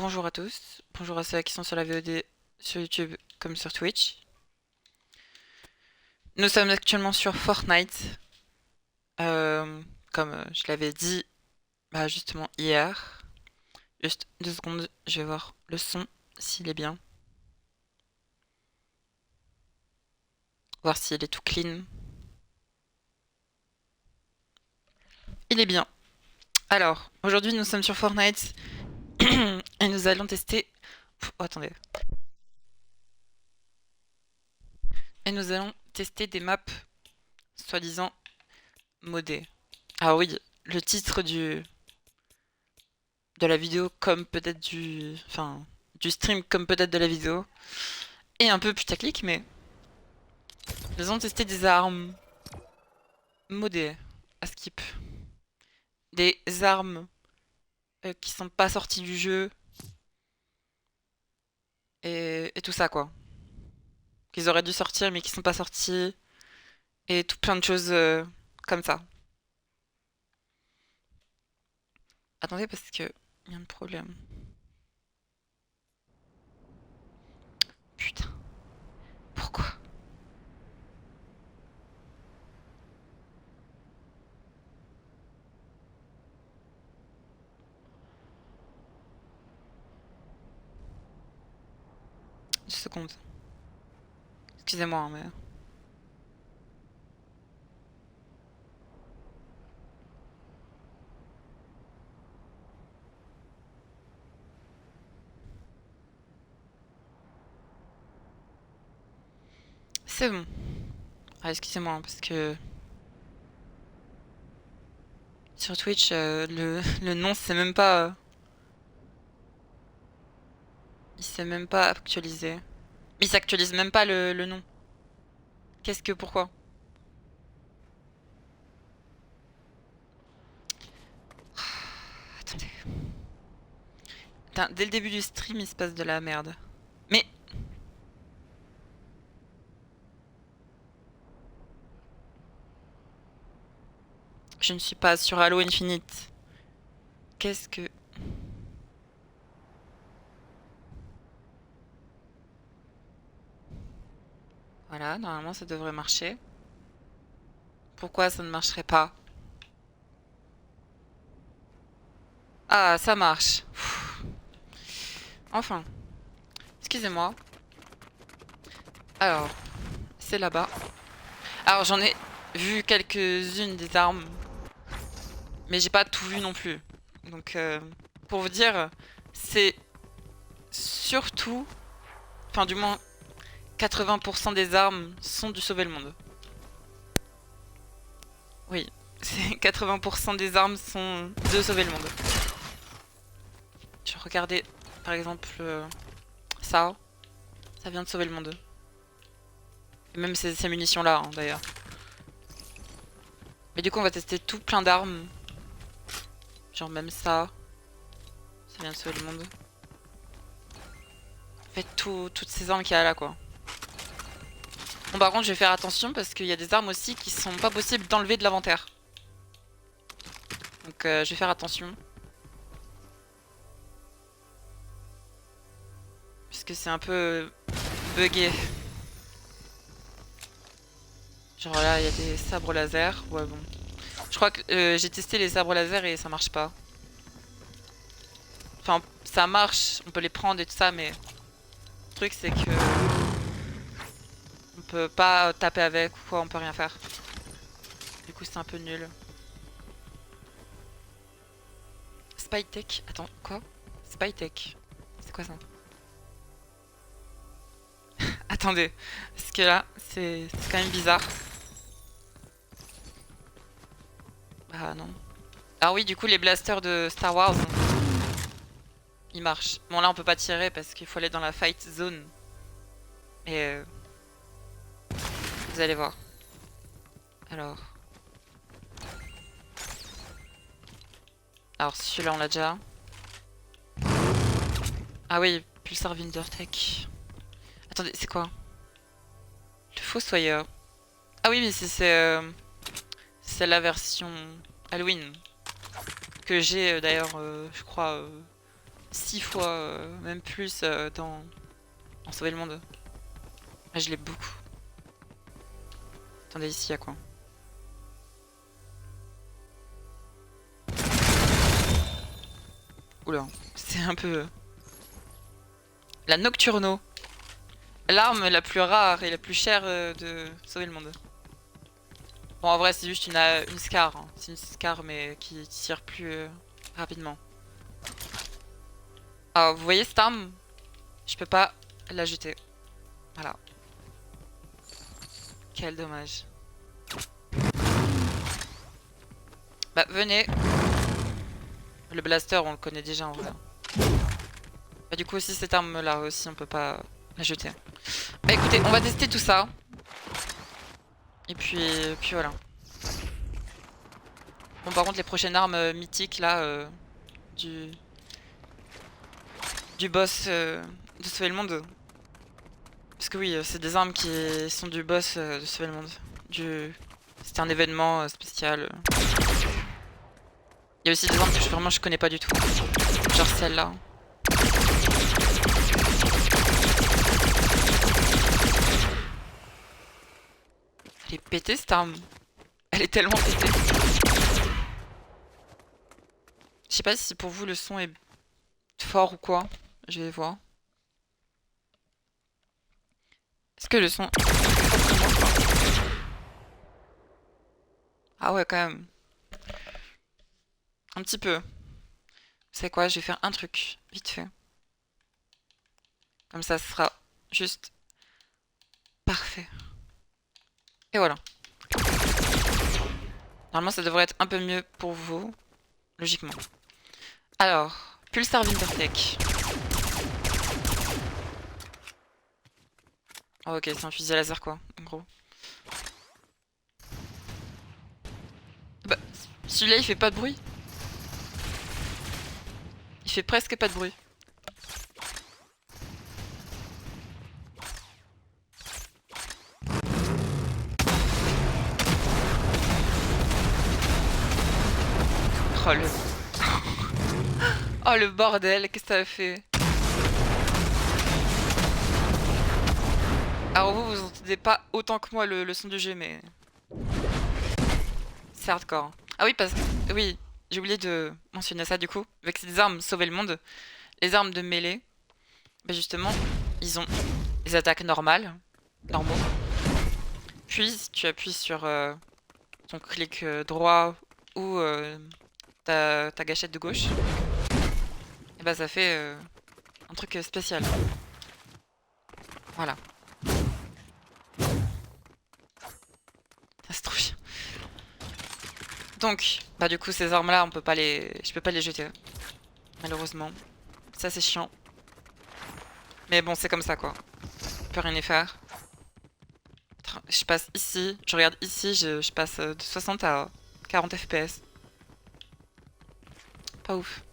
Bonjour à tous, bonjour à ceux qui sont sur la VOD sur YouTube comme sur Twitch. Nous sommes actuellement sur Fortnite, euh, comme je l'avais dit justement hier. Juste 2 secondes, je vais voir le son, s'il est bien. Voir s'il est tout clean. Il est bien. Alors, aujourd'hui nous sommes sur Fortnite et nous allons tester... Oh, attendez. Et nous allons tester des maps soi-disant modées. Ah oui, le titre de la vidéo comme peut-être du... Enfin, du stream comme peut-être de la vidéo. Et un peu putaclic, mais ils ont testé des armes modées à skip. Des armes qui sont pas sorties du jeu. Et tout ça, quoi. Qu'ils auraient dû sortir, mais qui sont pas sortis. Et tout plein de choses comme ça. Attendez, parce que... Il y a un problème. Putain. Pourquoi? 2 secondes. Excusez-moi, hein, mais... C'est bon. Ah, excusez-moi, hein, parce que... Sur Twitch, le nom, c'est même pas... il s'est même pas actualisé. Mais il s'actualise même pas le nom. Qu'est-ce que... Pourquoi? Attendez. Putain, dès le début du stream, il se passe de la merde. Mais... Je ne suis pas sur Halo Infinite. Qu'est-ce que... Voilà, normalement ça devrait marcher. Pourquoi ça ne marcherait pas? Ah, ça marche. Enfin. Excusez-moi. Alors, c'est là-bas. Alors, j'en ai vu quelques-unes des armes. Mais j'ai pas tout vu non plus. Donc, pour vous dire, c'est surtout... Enfin, du moins, 80% des armes sont du sauver le monde. Oui, 80% des armes sont de sauver le monde. Je regardais, par exemple, ça. Ça vient de sauver le monde. Et même ces munitions-là, hein, d'ailleurs. Mais du coup, on va tester tout plein d'armes. Genre même ça. Ça vient de sauver le monde. En fait, toutes ces armes qu'il y a là, quoi. Bon, par contre, je vais faire attention parce qu'il y a des armes aussi qui sont pas possibles d'enlever de l'inventaire. Donc, je vais faire attention. Puisque c'est un peu buggé. Genre là, il y a des sabres laser. Ouais, bon. Je crois que j'ai testé les sabres laser et ça marche pas. Enfin, ça marche, on peut les prendre et tout ça, mais le truc c'est que on peut pas taper avec ou quoi, on peut rien faire. Du coup, c'est un peu nul. Spytech, attends, quoi? Spytech, c'est quoi ça? Attendez, parce que là, c'est quand même bizarre. Ah non. Ah oui, du coup, les blasters de Star Wars, ils marchent. Bon, là, on peut pas tirer parce qu'il faut aller dans la fight zone. Et vous allez voir. Alors. Alors, celui-là, on l'a déjà. Ah oui, Pulsar Wintertech. Attendez, c'est quoi? Le Fossoyeur. Ah oui, mais c'est la version Halloween. Que j'ai d'ailleurs, je crois, 6 fois, même plus dans Sauver le Monde. Ah, je l'ai beaucoup. Attendez, ici, il y a quoi? Oula, c'est un peu... La Nocturno. L'arme la plus rare et la plus chère de Sauver le Monde. Bon, en vrai, c'est juste une Scar. Hein. C'est une Scar, mais qui tire plus rapidement. Ah, vous voyez cette arme? Je peux pas la jeter. Voilà. Quel dommage. Bah, venez. Le blaster, on le connaît déjà en vrai. Bah, du coup, aussi, cette arme-là aussi, on peut pas la jeter. Bah, écoutez, on va tester tout ça. Et puis voilà. Bon, par contre, les prochaines armes mythiques, là, du boss de Sauver le Monde. Parce que oui, c'est des armes qui sont du boss de Sauver le Monde. C'était un événement spécial. Il y a aussi des armes que vraiment je connais pas du tout. Genre celle-là. Elle est pétée cette arme. Elle est tellement pétée. Je sais pas si pour vous le son est fort ou quoi. Je vais voir. Est-ce que le son... Ah ouais, quand même. Un petit peu. Vous savez quoi, je vais faire un truc, vite fait. Comme ça, ce sera juste parfait. Et voilà. Normalement, ça devrait être un peu mieux pour vous, logiquement. Alors, Pulsar Wintertech. Oh, ok, c'est un fusil à laser, quoi, en gros. Bah, celui-là, il fait pas de bruit. Il fait presque pas de bruit. Oh le... oh le bordel, qu'est-ce que ça a fait? Alors vous entendez pas autant que moi le son du jeu, mais... C'est hardcore. Ah oui, parce que... Oui, j'ai oublié de mentionner ça du coup. Avec ces armes Sauver le Monde, les armes de mêlée, bah justement, ils ont des attaques normaux. Puis, si tu appuies sur ton clic droit ou ta gâchette de gauche, et bah ça fait un truc spécial. Voilà. Ça se trouve bien. Donc, bah du coup ces armes là je peux pas les jeter. Malheureusement. Ça c'est chiant. Mais bon c'est comme ça quoi. On peut rien y faire. Je passe ici, je regarde ici, je passe de 60 à 40 FPS. Pas ouf.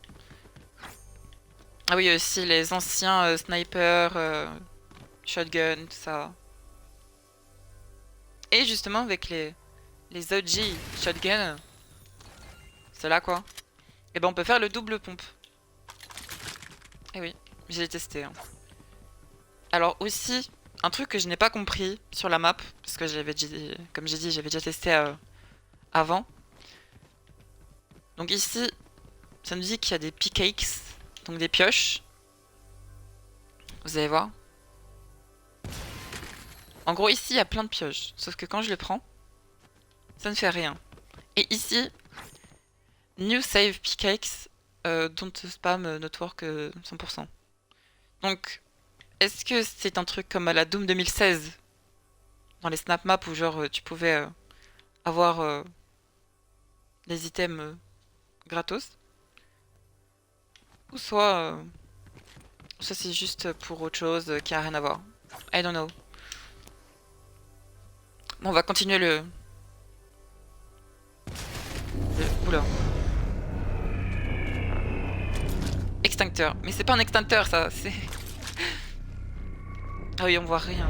Ah oui, aussi les anciens snipers, shotgun, tout ça. Et justement avec les OG shotgun, c'est là quoi. Et ben on peut faire le double pompe. Eh oui, j'ai testé. Hein. Alors aussi, un truc que je n'ai pas compris sur la map, parce que j'avais dit, comme j'ai dit, j'avais déjà testé avant. Donc ici, ça nous dit qu'il y a des pickaxes, donc des pioches. Vous allez voir. En gros, ici, il y a plein de pioches. Sauf que quand je le prends, ça ne fait rien. Et ici, New Save Pickaxe, don't spam network 100%. Donc, est-ce que c'est un truc comme à la Doom 2016 dans les snap maps où genre tu pouvais avoir les items gratos? Ou soit c'est juste pour autre chose qui a rien à voir. I don't know. Bon, on va continuer Oula. Extincteur. Mais c'est pas un extincteur ça, c'est... Ah oui, on voit rien.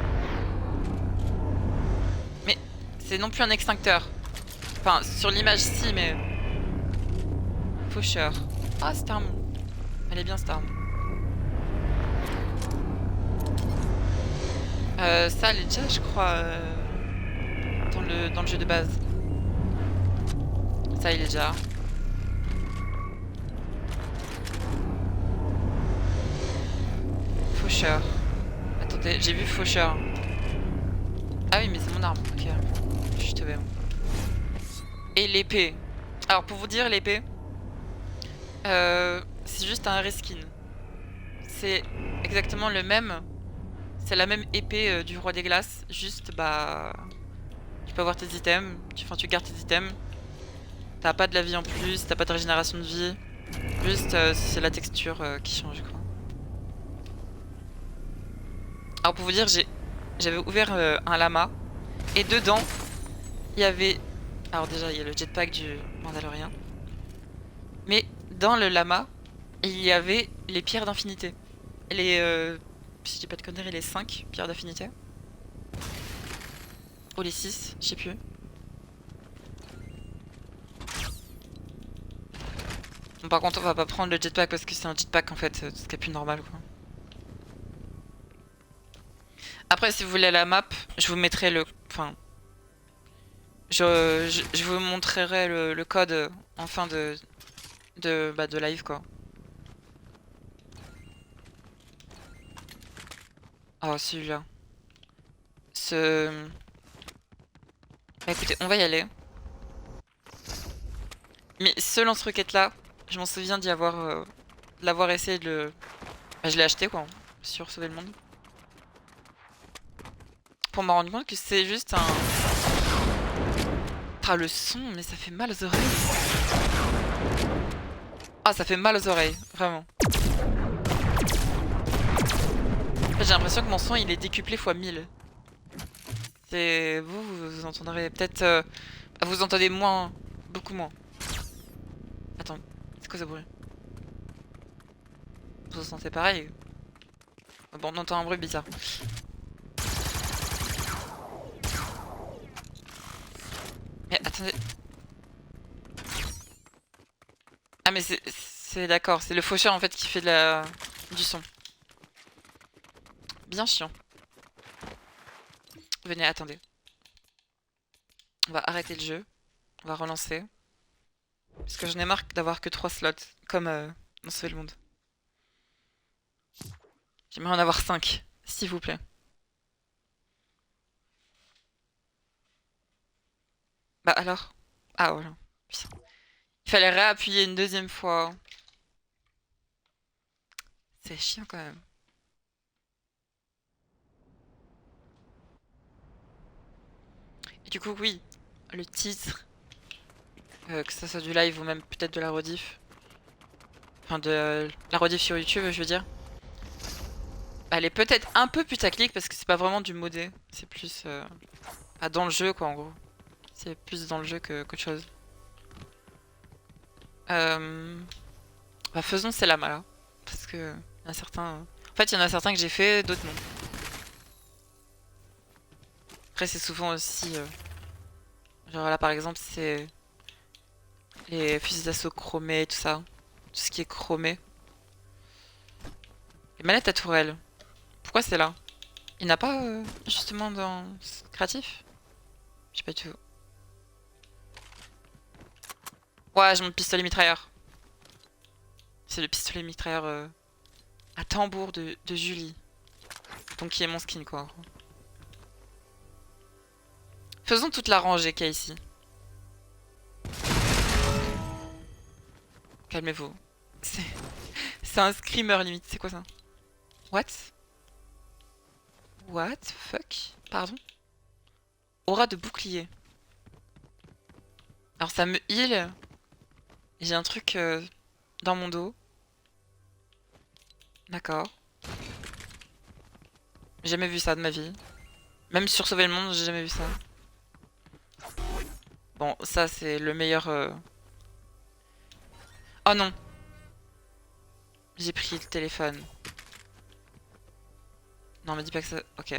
Mais c'est non plus un extincteur. Enfin, sur l'image si, mais... Faucheur. Ah, cette arme. Elle est bien cette arme. Ça, elle est déjà, je crois, dans le jeu de base. Ça, il est déjà. Faucheur. Attendez, j'ai vu faucheur. Ah oui, mais c'est mon arme. Ok. Je suis tombé. Et l'épée. Alors, pour vous dire, l'épée, c'est juste un reskin. C'est exactement le même. C'est la même épée du roi des glaces. Juste, bah... Tu peux avoir tes items. Enfin, tu gardes tes items. T'as pas de la vie en plus. T'as pas de régénération de vie. Juste, c'est la texture qui change, quoi. Alors, pour vous dire, j'avais ouvert un lama. Et dedans, il y avait... Alors déjà, il y a le jetpack du Mandalorien. Mais dans le lama, il y avait les pierres d'infinité. Les... si je dis pas de conneries, les 5 pierres d'infinité. Ou les 6, je sais plus. Bon, par contre, on va pas prendre le jetpack parce que c'est un jetpack en fait, ce qui est plus normal quoi. Après, si vous voulez la map, je vous mettrai le... Enfin... Je vous montrerai le code en fin de live quoi. Oh, celui-là. Ce... Bah écoutez, on va y aller. Mais ce lance-roquette là, je m'en souviens d'y avoir... de l'avoir essayé de le... Bah, je l'ai acheté quoi, sur Sauver le Monde. Pour me rendre compte que c'est juste un... Ah le son, mais ça fait mal aux oreilles. Ah ça fait mal aux oreilles, vraiment. J'ai l'impression que mon son il est décuplé fois 1000. C'est... Vous entendrez peut-être... Vous entendez moins... Beaucoup moins. Attends, c'est quoi ce bruit? Vous sentez pareil? Bon, on entend un bruit bizarre. Mais attendez... Ah mais c'est d'accord, c'est le faucheur en fait qui fait du son. Bien chiant. Venez, attendez. On va arrêter le jeu. On va relancer. Parce que j'en ai marre d'avoir que 3 slots, comme dans Sauver le Monde. J'aimerais en avoir 5, s'il vous plaît. Bah alors? Ah voilà. Putain. Il fallait réappuyer une deuxième fois. C'est chiant quand même. Et du coup, oui, le titre, que ça soit du live ou même peut-être de la rediff. Enfin, de la rediff sur YouTube, je veux dire. Elle est peut-être un peu putaclic parce que c'est pas vraiment du modé. C'est plus dans le jeu, quoi, en gros. C'est plus dans le jeu qu'autre chose. Bah, faisons c'est la mala. Parce que y en a certains. En fait, il y en a certains que j'ai fait, d'autres non. Après, c'est souvent aussi. Genre là, par exemple, c'est les fusils d'assaut chromés, tout ça. Tout ce qui est chromé. Les manettes à tourelle. Pourquoi c'est là? Il n'a pas justement dans créatif? Je sais pas du tout. Ouais, j'ai mon pistolet mitrailleur. C'est le pistolet mitrailleur à tambour de Julie. Donc qui est mon skin quoi. Faisons toute la rangée qu'il y a ici. Calmez-vous. C'est c'est un screamer limite. C'est quoi ça? What? What? Fuck? Pardon? Aura de bouclier. Alors ça me heal. J'ai un truc dans mon dos. D'accord. J'ai jamais vu ça de ma vie. Même sur Sauver le Monde, j'ai jamais vu ça. Bon, ça c'est le meilleur... Oh non! J'ai pris le téléphone. Non, me dis pas que ça... Ok.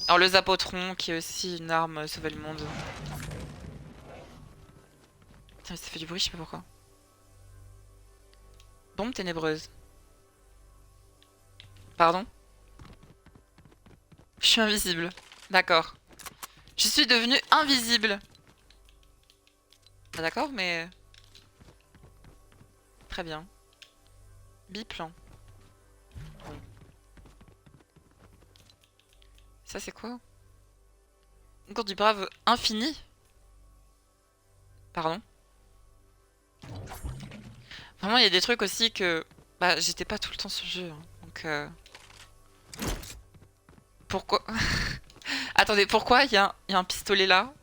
Alors le Zapotron, qui est aussi une arme Sauver le Monde. Putain, mais ça fait du bruit, je sais pas pourquoi. Bombe ténébreuse. Pardon? Je suis invisible. D'accord. Je suis devenue invisible. Ah, d'accord, mais... Très bien. Biplan. Bon. Ça, c'est quoi? Encore du brave infini? Pardon? Vraiment, il y a des trucs aussi que... Bah, j'étais pas tout le temps sur le jeu. Hein. Donc, pourquoi? Attendez, pourquoi il y a un pistolet là?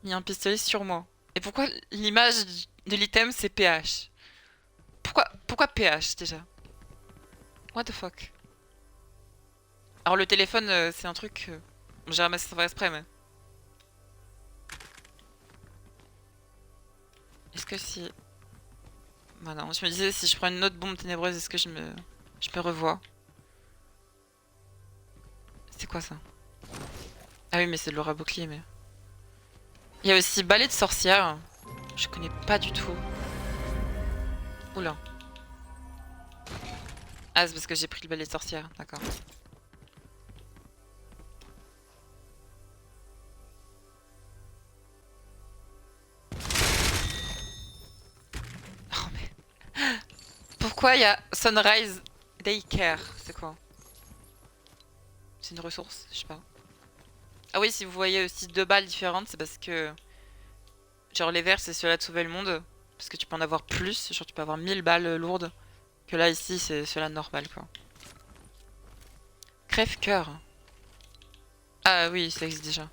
Il y a un pistolet sur moi. Et pourquoi l'image de l'item, c'est PH? Pourquoi PH, déjà? What the fuck? Alors, le téléphone, c'est un truc... j'ai ramassé ça faire exprès, mais... Est-ce que si... Bah non, je me disais, si je prends une autre bombe ténébreuse, est-ce que je me revois? C'est quoi ça? Ah oui, mais c'est de l'aura bouclier, mais... Il y a aussi balai de sorcière. Je connais pas du tout. Oula. Ah, c'est parce que j'ai pris le balai de sorcière, d'accord. Oh mais... Pourquoi il y a Sunrise Daycare? C'est quoi? C'est une ressource, je sais pas. Ah oui, si vous voyez aussi deux balles différentes, c'est parce que... Genre les verts, c'est ceux-là de sauver le monde. Parce que tu peux en avoir plus, genre tu peux avoir 1000 balles lourdes. Que là, ici, c'est ceux-là normal, quoi. Crève-cœur. Ah oui, ça existe déjà.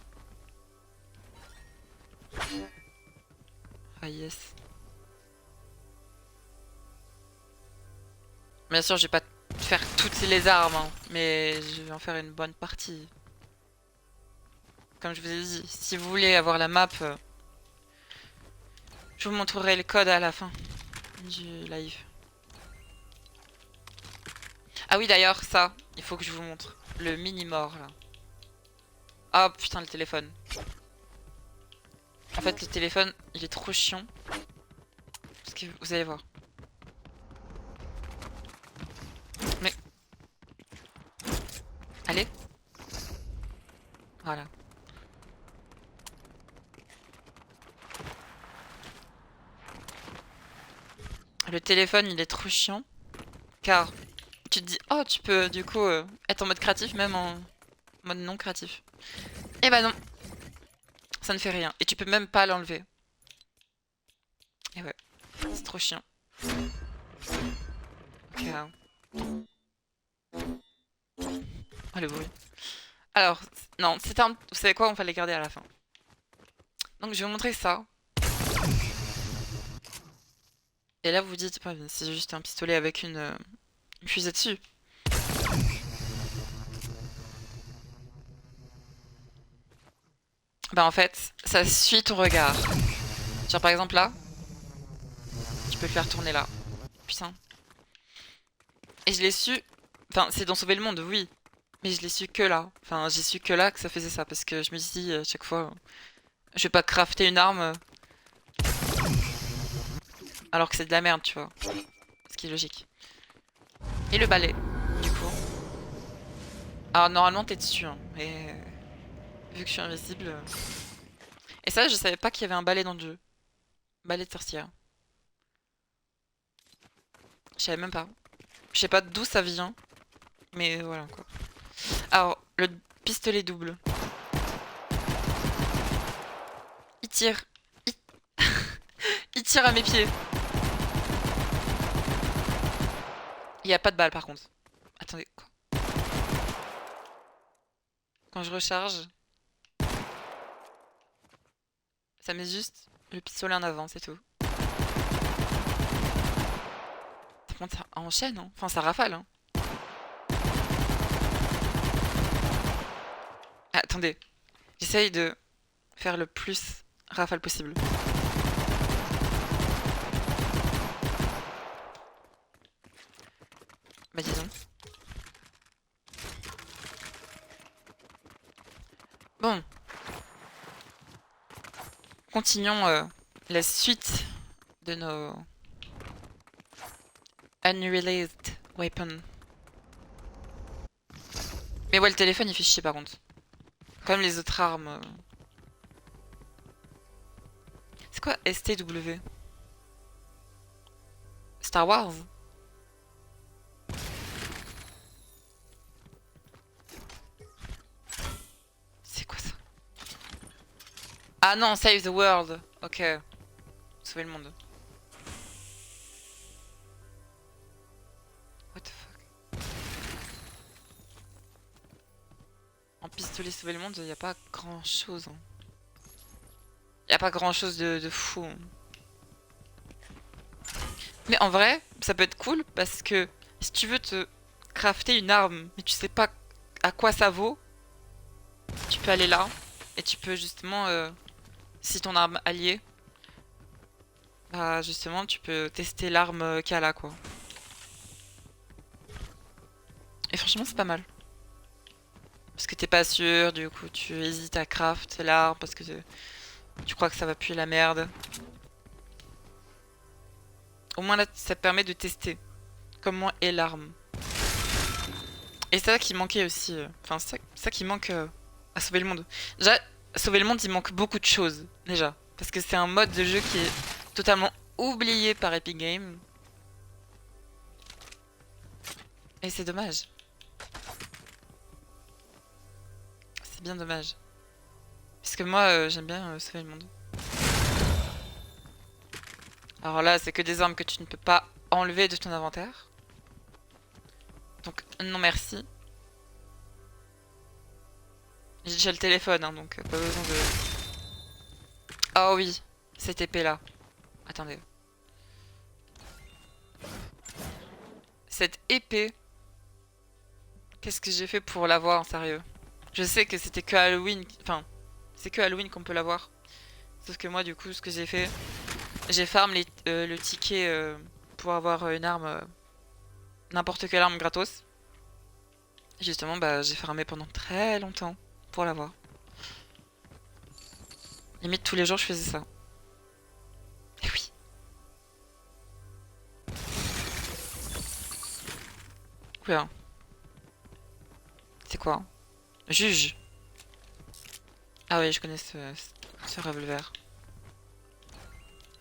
Ah yes. Bien sûr, je vais pas faire toutes les armes, hein, mais je vais en faire une bonne partie. Comme je vous ai dit, si vous voulez avoir la map, je vous montrerai le code à la fin du live. Ah oui, d'ailleurs, ça, il faut que je vous montre. Le mini-mort, là. Ah putain, le téléphone. En fait, le téléphone, il est trop chiant. Parce que vous allez voir. Mais... Allez. Voilà. Le téléphone, il est trop chiant. Car tu te dis, oh, tu peux du coup être en mode créatif, même en mode non créatif. Et bah non, ça ne fait rien. Et tu peux même pas l'enlever. Et ouais, c'est trop chiant. Ok. Oh le bruit. Alors, non, c'était un... Vous savez quoi, on va les garder à la fin. Donc je vais vous montrer ça. Et là vous vous dites, pas, c'est juste un pistolet avec une fusée dessus. Bah en fait, ça suit ton regard. Genre par exemple là, tu peux le faire tourner là. Putain. Et je l'ai su... Enfin, c'est dans Sauver le Monde, oui. Mais je l'ai su que là. Enfin, j'ai su que là que ça faisait ça. Parce que je me dis, chaque fois, je vais pas crafter une arme alors que c'est de la merde, tu vois. Ce qui est logique. Et le balai, du coup. Alors normalement t'es dessus, hein. Mais vu que je suis invisible... Et ça, je savais pas qu'il y avait un balai dans le jeu. Balai de sorcière. Je savais même pas. Je sais pas d'où ça vient. Mais voilà, quoi. Alors, le pistolet double. Il tire. Il, il tire à mes pieds. Il y a pas de balle par contre. Attendez, quoi? Quand je recharge, ça met juste le pistolet en avant, c'est tout. Par contre, ça enchaîne, hein. Enfin, ça rafale, hein. Ah, attendez. J'essaye de faire le plus rafale possible. Bah dis donc. Bon. Continuons la suite de nos unreleased weapons. Mais ouais, le téléphone il fait chier par contre. Comme les autres armes. C'est quoi STW? Star Wars? C'est quoi ça? Ah non, Save the World. Ok. Sauver le monde. What the fuck? En pistolet sauver le monde, y a pas grand chose. Hein. Y a pas grand chose de fou. Hein. Mais en vrai, ça peut être cool parce que si tu veux te crafter une arme, mais tu sais pas à quoi ça vaut, tu peux aller là et tu peux justement, si ton arme alliée, bah justement tu peux tester l'arme qu'elle a quoi. Et franchement c'est pas mal. Parce que t'es pas sûr, du coup tu hésites à craft l'arme parce que tu crois que ça va puer la merde. Au moins là ça te permet de tester comment est l'arme. Et c'est ça qui manquait aussi. Enfin c'est ça qui manque à sauver le monde. Déjà, sauver le monde il manque beaucoup de choses déjà. Parce que c'est un mode de jeu qui est totalement oublié par Epic Games. Et c'est dommage. C'est bien dommage. Parce que moi j'aime bien sauver le monde. Alors là c'est que des armes que tu ne peux pas enlever de ton inventaire. Donc non merci. J'ai déjà le téléphone hein, donc pas besoin de... Oh oui, cette épée là. Attendez. Cette épée. Qu'est-ce que j'ai fait pour l'avoir, sérieux? Je sais que c'était que Halloween. Enfin, c'est que Halloween qu'on peut l'avoir. Sauf que moi, du coup, ce que j'ai fait, j'ai farm le ticket pour avoir une arme, n'importe quelle arme gratos. Et justement, bah, j'ai farmé pendant très longtemps pour l'avoir. Limite, tous les jours, je faisais ça. Et oui. Oula. C'est quoi? Juge. Ah oui, je connais ce revolver.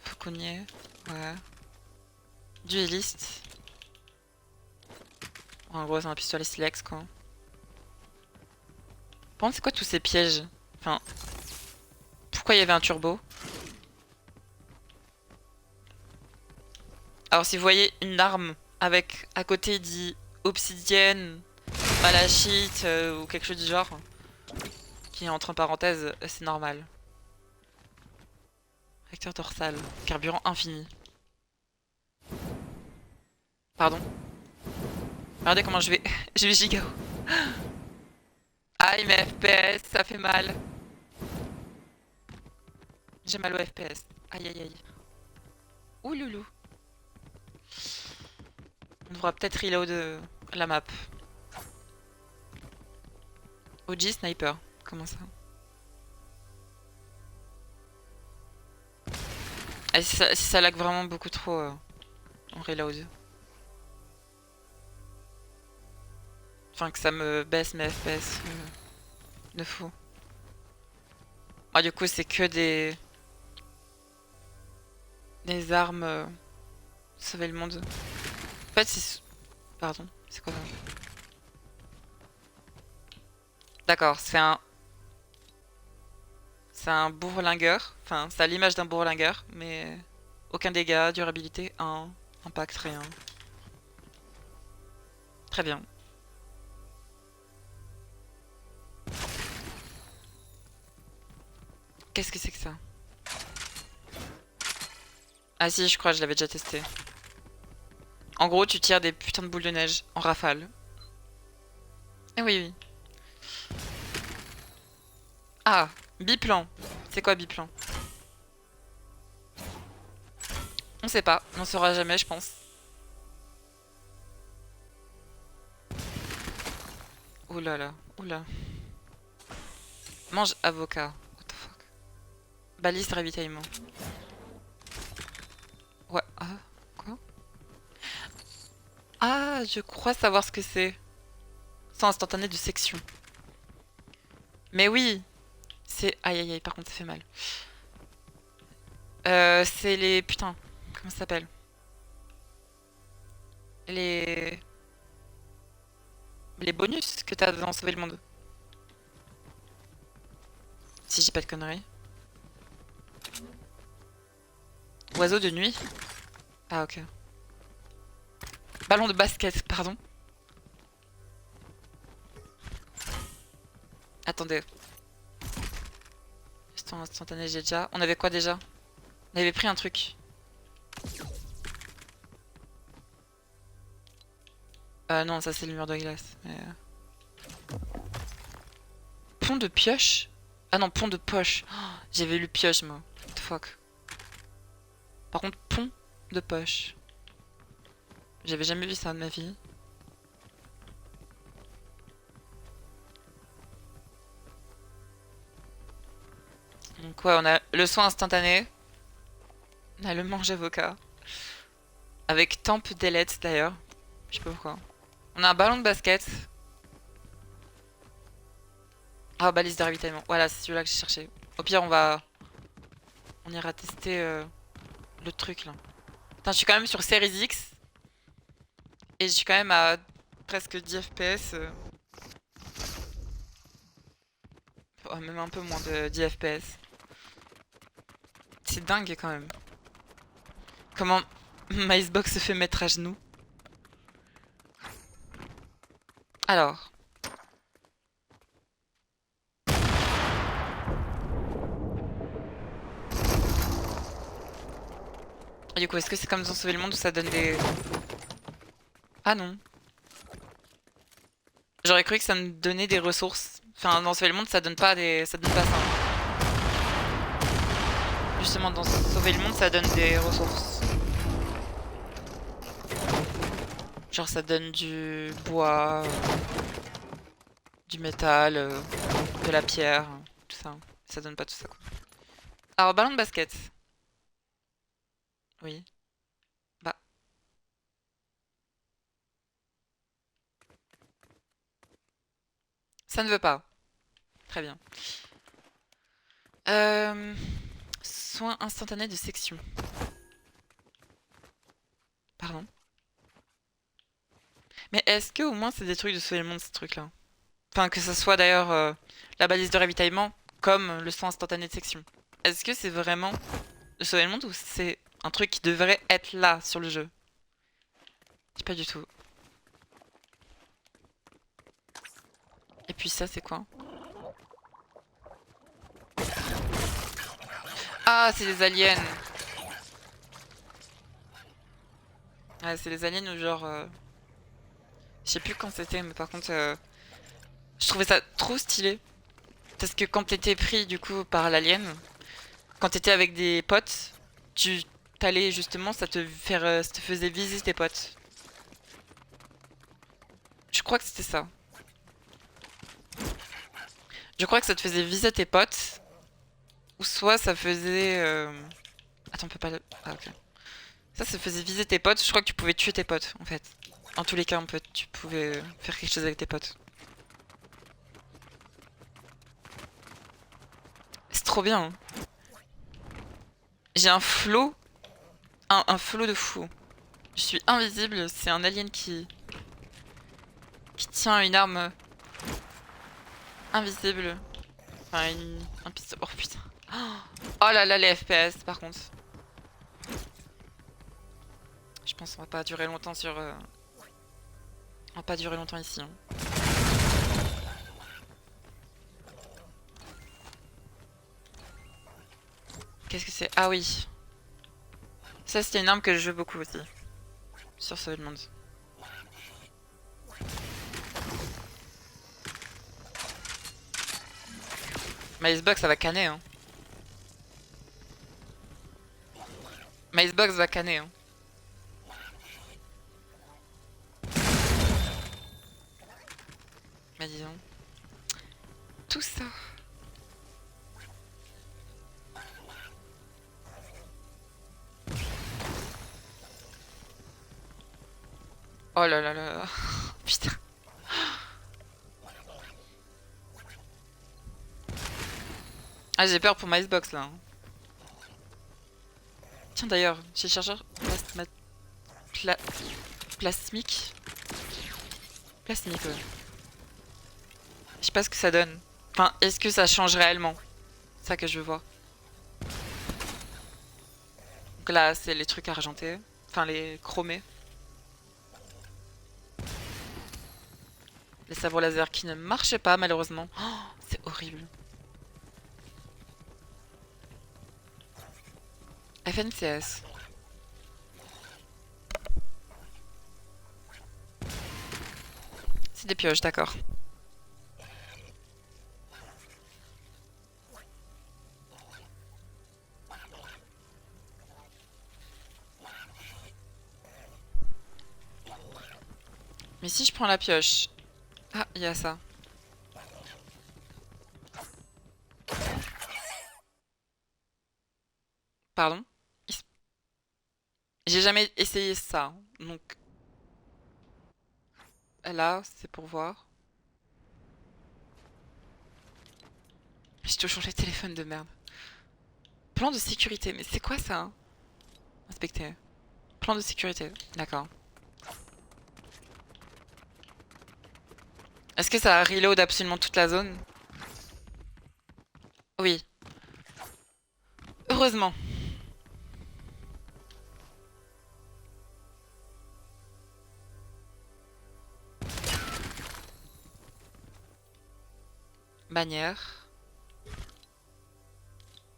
Fauconnier. Ouais. Dueliste. En gros, c'est un pistolet silex, quoi. Par contre, c'est quoi tous ces pièges? Enfin, pourquoi il y avait un turbo? Alors, si vous voyez une arme avec à côté dit obsidienne, malachite ou quelque chose du genre, qui est entre parenthèses, c'est normal. Recteur dorsal, carburant infini. Pardon. Regardez comment je vais. Je vais giga. Aïe, mes FPS, ça fait mal. J'ai mal au FPS. Aïe, aïe, aïe. Ouh, loulou. On devra peut-être reload la map. OG sniper. Comment ça? Ah, si ça lag vraiment beaucoup trop, on reload. Enfin, que ça me baisse mes FPS de fou. Ah, du coup, c'est que des armes sauver le monde. En fait, c'est... Pardon, c'est quoi ça? D'accord, c'est un... C'est un bourlingueur. Enfin, ça a l'image d'un bourlingueur, mais... Aucun dégât, durabilité 1, impact rien. Très bien. Qu'est-ce que c'est que ça? Ah si, je crois que je l'avais déjà testé. En gros, tu tires des putains de boules de neige en rafale. Eh oui, oui. Ah, biplan. C'est quoi biplan? On sait pas, on saura jamais, je pense. Oh là là, oula. Mange avocat. What the fuck? Balise ravitaillement. Ouais, ah, quoi? Ah, je crois savoir ce que c'est. Sans instantané de section. Mais oui. C'est... Aïe aïe aïe, par contre ça fait mal. C'est les... Putain, comment ça s'appelle? Les... Les bonus que t'as dans Sauver le Monde. Si j'ai pas de conneries. Oiseau de nuit? Ah ok. Ballon de basket, pardon. Attendez. Instant instantané, j'ai déjà... On avait quoi déjà? On avait pris un truc. Non, ça c'est le mur de glace. Mais... Pont de pioche? Ah non, pont de poche. Oh, j'avais lu pioche, moi. What the fuck. Par contre, pont de poche. J'avais jamais vu ça de ma vie. Donc ouais, on a le soin instantané. On a le manche avocat. Avec tempe d'ailettes d'ailleurs. Je sais pas pourquoi. On a un ballon de basket. Ah, balise de ravitaillement. Voilà, c'est celui-là que j'ai cherché. Au pire, on ira tester le truc là. Putain, je suis quand même sur Series X. Et je suis quand même à presque 10 FPS. Oh, même un peu moins de 10 FPS. C'est dingue quand même. Comment MySbox se fait mettre à genoux. Alors. Et du coup, est-ce que c'est comme dans Sauver le Monde où ça donne des... Ah non. J'aurais cru que ça me donnait des ressources. Enfin, dans Sauver le Monde, ça donne pas des... Ça donne pas ça. Justement, dans Sauver le Monde, ça donne des ressources. Genre, ça donne du bois, du métal, de la pierre, tout ça. Ça donne pas tout ça, quoi. Alors, ballon de basket. Oui. Bah. Ça ne veut pas. Très bien. Soin instantané de section. Pardon. Mais est-ce que au moins c'est des trucs de sauver le monde, ces trucs-là? Enfin, que ça soit d'ailleurs la balise de ravitaillement comme le soin instantané de section. Est-ce que c'est vraiment de sauver le monde ou c'est un truc qui devrait être là sur le jeu? Je sais pas du tout. Et puis ça, c'est quoi? Ah, c'est des aliens. Ouais, c'est les aliens ou genre... Je sais plus quand c'était, mais par contre... Je trouvais ça trop stylé. Parce que quand t'étais pris du coup par l'alien, quand t'étais avec des potes, tu t'allais justement, ça te faisait visiter tes potes. Je crois que c'était ça. Je crois que ça te faisait visiter tes potes. Ou soit ça faisait... Attends, on peut pas... Ah ok. Ça faisait viser tes potes. Je crois que tu pouvais tuer tes potes en fait. En tous les cas, tu pouvais faire quelque chose avec tes potes. C'est trop bien. Hein. J'ai un flow. Un flow de fou. Je suis invisible. C'est un alien qui tient une arme invisible. Enfin, un pistolet. Oh putain. Oh là là, les FPS par contre. Je pense qu'on va pas durer longtemps sur... On va pas durer longtemps ici. Hein. Qu'est-ce que c'est? Ah oui. Ça, c'était une arme que je joue beaucoup aussi. Sur Sauver le Monde. MySbox, ça va canner, hein. MySbox va canner, hein. Mais disons. Tout ça. Oh là là là. Putain. Ah, j'ai peur pour ma Xbox là. Tiens d'ailleurs, chez chercheur pla... plasmique. Plasmique, ouais. Je sais pas ce que ça donne. Enfin, est-ce que ça change réellement? C'est ça que je veux voir. Donc là, c'est les trucs argentés. Enfin, les chromés. Les sabres laser qui ne marchaient pas, malheureusement. Oh, c'est horrible. FNCS. C'est des pioches, d'accord. Mais si je prends la pioche... Ah, il y a ça. Pardon? J'ai jamais essayé ça. Donc... Là, c'est pour voir. J'ai toujours les téléphones de merde. Plan de sécurité, mais c'est quoi ça? Inspecter. Plan de sécurité, d'accord. Est-ce que ça reload absolument toute la zone? Oui. Heureusement. Bannière.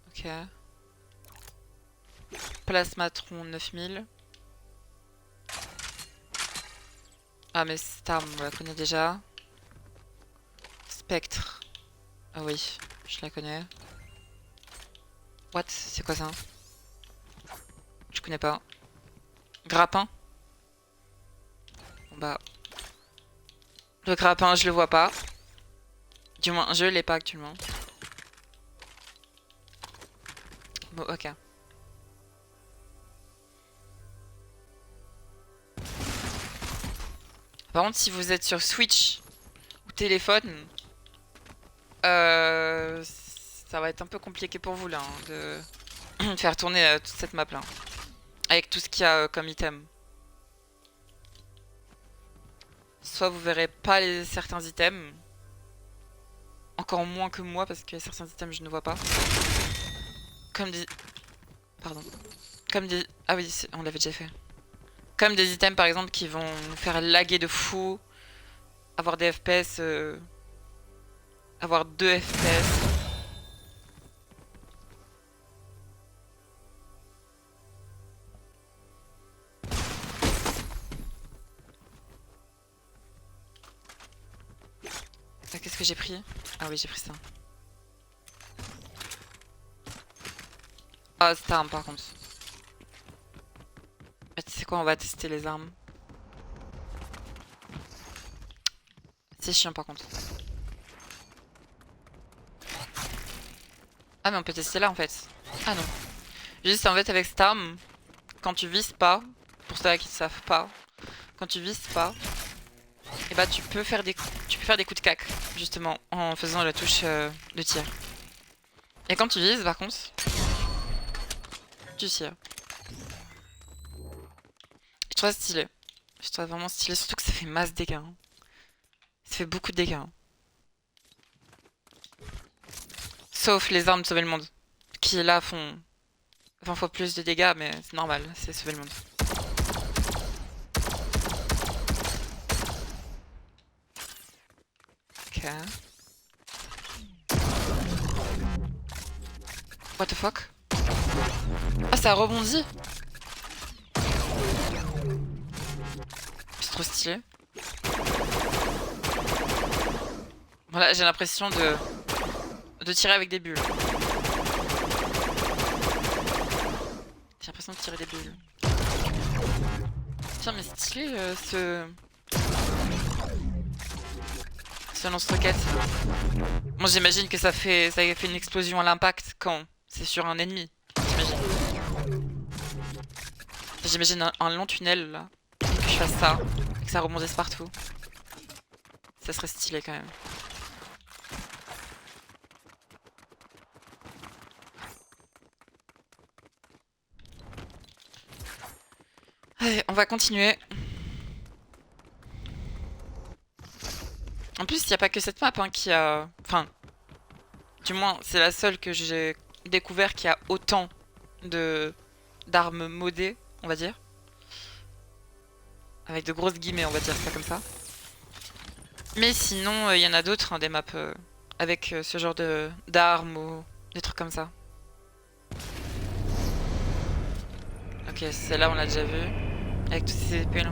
Ok. Plasmatron 9000. Ah mais cette arme, on la connaît déjà. Spectre. Ah oui, je la connais. What? C'est quoi ça? Je connais pas. Grappin? Bon bah... Le grappin, je le vois pas. Du moins, je l'ai pas actuellement. Bon, ok. Par contre, si vous êtes sur Switch ou téléphone, ça va être un peu compliqué pour vous là, hein, de faire tourner toute cette map là. Avec tout ce qu'il y a comme item. Soit vous verrez pas certains items. Encore moins que moi parce que certains items je ne vois pas. Comme des... Pardon. Comme des... Ah oui, on l'avait déjà fait. Comme des items par exemple qui vont nous faire laguer de fou. Avoir des FPS... Avoir 2 FPS. Qu'est-ce que j'ai pris? Ah oui, j'ai pris ça. Ah, cette arme par contre. Ah, tu sais quoi, on va tester les armes. C'est chiant par contre. Ah mais on peut tester là en fait. Ah non. Juste en fait avec cette arme, quand tu vises pas, pour ceux qui ne savent pas, quand tu vises pas, et bah tu peux faire des coups de cac, justement, en faisant la touche de tir. Et quand tu vises par contre, tu tires. Je trouve ça stylé. Je trouve ça vraiment stylé, surtout que ça fait masse dégâts. Hein. Ça fait beaucoup de dégâts. Hein. Sauf les armes de sauver le monde, qui là font 20 fois plus de dégâts, mais c'est normal, c'est sauver le monde. Ok. What the fuck? Ah, ça rebondit? C'est trop stylé. Voilà, j'ai l'impression de tirer avec des bulles. J'ai l'impression de tirer des bulles. Tiens, mais stylé ce lance-roquette. Bon, j'imagine que ça fait une explosion à l'impact quand c'est sur un ennemi. J'imagine un long tunnel là, et que je fasse ça, et que ça rebondisse partout. Ça serait stylé quand même. Allez, on va continuer. En plus, il n'y a pas que cette map hein, qui a... Enfin, du moins, c'est la seule que j'ai découvert qui a autant de d'armes modées, on va dire. Avec de grosses guillemets, on va dire ça comme ça. Mais sinon, il y en a d'autres, hein, des maps avec ce genre de d'armes ou des trucs comme ça. Ok, celle-là, on l'a déjà vu. Avec toutes ces épées là.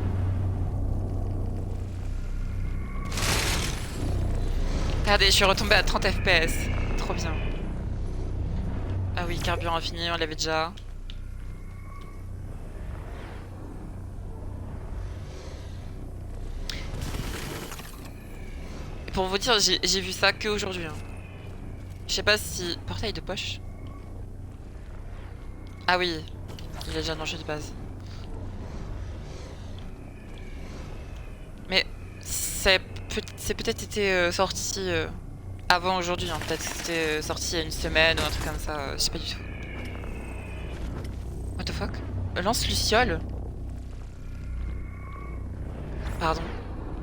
Regardez, je suis retombée à 30 FPS. Trop bien. Ah oui, carburant infini, on l'avait déjà. Et pour vous dire, j'ai vu ça que aujourd'hui. Hein. Je sais pas si... Portail de poche. Ah oui, il est déjà dans le jeu de base. Mais c'est peut-être été sorti avant aujourd'hui. Hein. Peut-être que c'était sorti il y a une semaine ou un truc comme ça. Je sais pas du tout. What the fuck? Lance-Luciole? Pardon.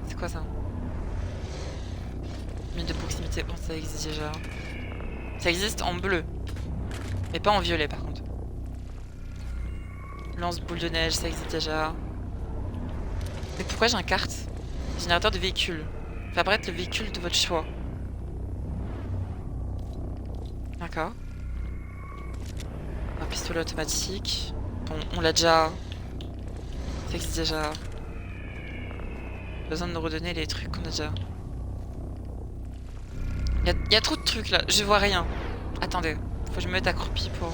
C'est quoi ça? Mine de proximité. Bon, ça existe déjà. Ça existe en bleu. Mais pas en violet par contre. Lance-boule de neige, ça existe déjà. Mais pourquoi j'ai un carte? Générateur de véhicule. Fait apparaître le véhicule de votre choix. D'accord. Un pistolet automatique. Bon, on l'a déjà. Ça existe déjà. Besoin de nous redonner les trucs qu'on a déjà. Y a trop de trucs là, je vois rien. Attendez, faut que je me mette accroupi pour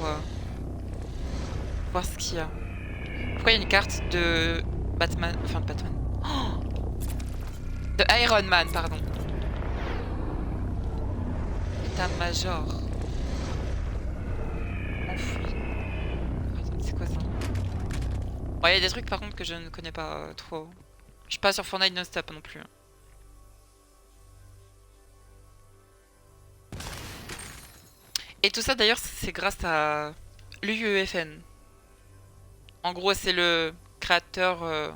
voir ce qu'il y a. Pourquoi il y a une carte de Batman, enfin de Batman. Oh, de Iron Man, pardon. État-major. Enfoui. Attends, c'est quoi ça? Bon, il y a des trucs par contre que je ne connais pas trop. Je suis pas sur Fortnite non-stop non plus. Et tout ça d'ailleurs, c'est grâce à l'UEFN. En gros, c'est le créateur.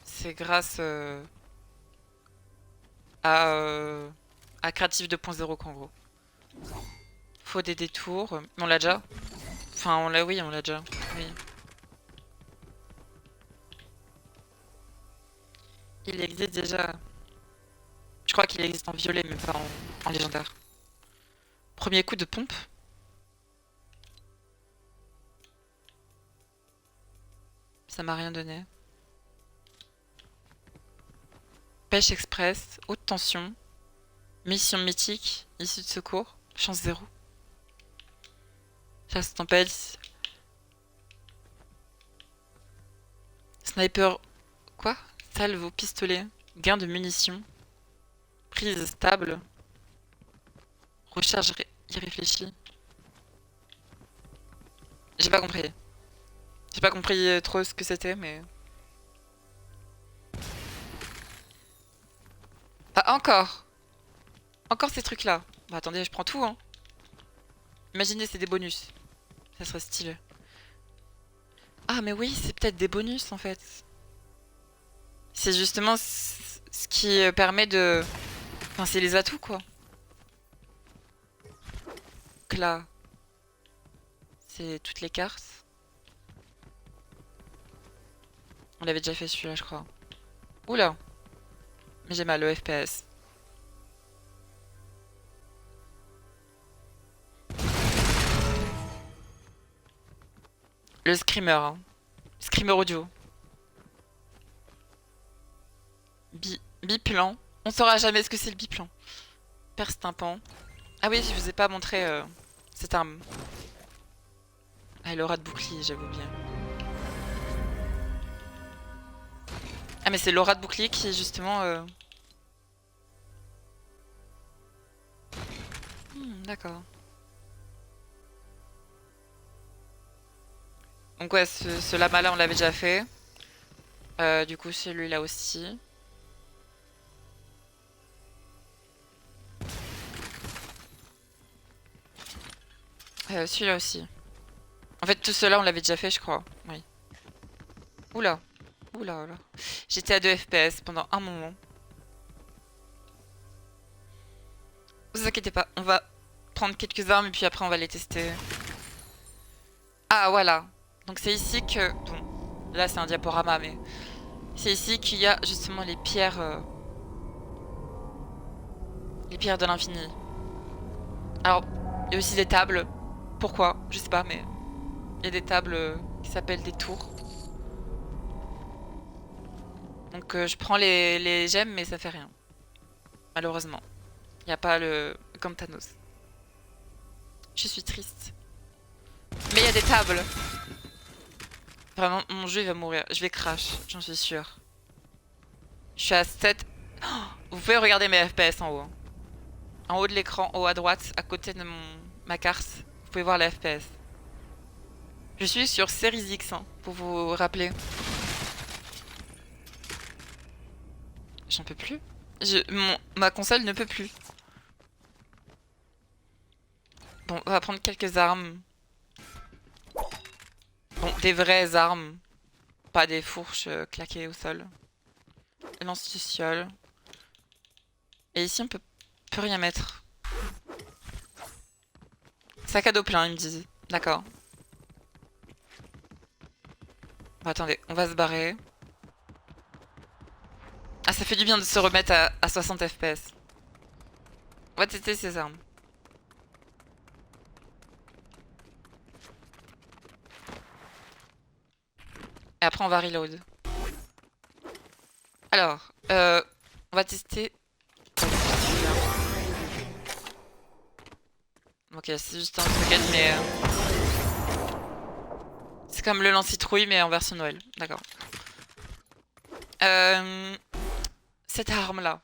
C'est grâce à, euh, à Creative 2.0 qu'en gros. Faut des détours. On l'a déjà. Enfin, on l'a, oui, on l'a déjà. Oui. Il existe déjà. Je crois qu'il existe en violet, mais pas en légendaire. Premier coup de pompe. Ça m'a rien donné. Pêche express, haute tension, mission mythique, issue de secours, chance 0. Chasse tempête. Sniper. Quoi? Salve au pistolet. Gain de munitions. Prise stable. Recharge irréfléchie. J'ai pas compris. J'ai pas compris trop ce que c'était, mais... Ah, encore! Encore ces trucs-là. Bah attendez, je prends tout, hein. Imaginez, c'est des bonus. Ça serait stylé. Ah, mais oui, c'est peut-être des bonus, en fait. C'est justement ce qui permet de... Enfin, c'est les atouts, quoi. Donc là, c'est toutes les cartes. On l'avait déjà fait celui-là, je crois. Oula! Mais j'ai mal au FPS. Le screamer, hein. Screamer audio. Biplan. On saura jamais ce que c'est le biplan. Perce tympan. Ah oui, je vous ai pas montré cette arme. Ah, elle aura de bouclier, j'avoue bien. Ah, mais c'est l'aura de bouclier qui est justement... d'accord. Donc ouais, ce lama-là, on l'avait déjà fait. Du coup, celui-là aussi. Celui-là aussi. En fait, tout cela, on l'avait déjà fait, je crois. Oui. Oula. Oula, oula. J'étais à 2 FPS pendant un moment. Ne vous inquiétez pas, on va prendre quelques armes et puis après on va les tester. Ah, voilà. Donc c'est ici que... Bon, là c'est un diaporama, mais... C'est ici qu'il y a justement les pierres... Les pierres de l'infini. Alors, il y a aussi des tables. Pourquoi? Je sais pas, mais... Il y a des tables qui s'appellent des tours. Donc je prends les gemmes, mais ça fait rien. Malheureusement. Il n'y a pas le... Comme Thanos. Je suis triste. Mais il y a des tables. Vraiment, mon jeu il va mourir. Je vais crash, j'en suis sûre. Je suis à 7. Oh, vous pouvez regarder mes FPS en haut. Hein. En haut de l'écran, en haut à droite, à côté de ma carte. Vous pouvez voir les FPS. Je suis sur Series X, hein, pour vous rappeler. J'en peux plus. Ma console ne peut plus. Bon, on va prendre quelques armes. Bon, des vraies armes. Pas des fourches claquées au sol. Lance-luciole. Et ici, on peut rien mettre. Sac à dos plein, il me dit. D'accord. Bon, attendez, on va se barrer. Ah, ça fait du bien de se remettre à 60 FPS. On va tester ces armes. Et après, on va reload. Alors, on va tester. Ok, c'est juste un truc, mais... C'est comme le lance-citrouille, mais en version Noël. D'accord. Cette arme-là.